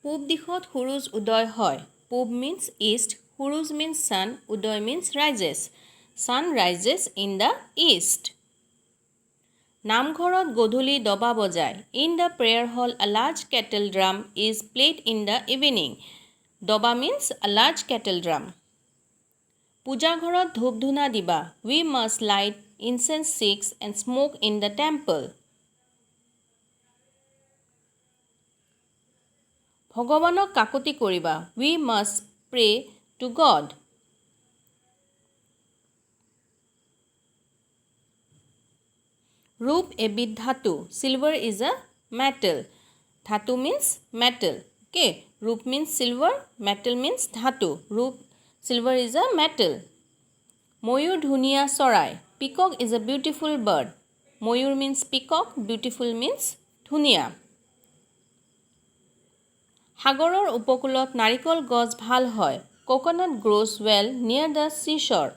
পূব দিশত সূৰুজ উদয় হয়। পূব means east, Suruj means sun, Uday means rises. Sun rises in the east. নামঘৰত গধূলি দবা বজায়। In the prayer hall, a large kettle drum is played in the evening. দবা means a large kettle drum. পূজা ঘৰত ধূপ ধূনা দিবা। We must light incense sticks and smoke in the temple. ভগৱানক কাকতি কৰিবা। We must pray to God. ৰূপ এবিধ ধাতু। Silver is a metal. ধাতু means metal. Okay. ৰূপ means silver, metal means ধাতু. ৰূপ silver is a metal. ময়ূৰ ধুনীয়া চৰাই। Peacock is a beautiful bird. Mayur means peacock, beautiful means ধুনীয়া। সাগৰৰ উপকূলত নাৰিকল গছ ভাল হয়। Coconut grows well near the seashore.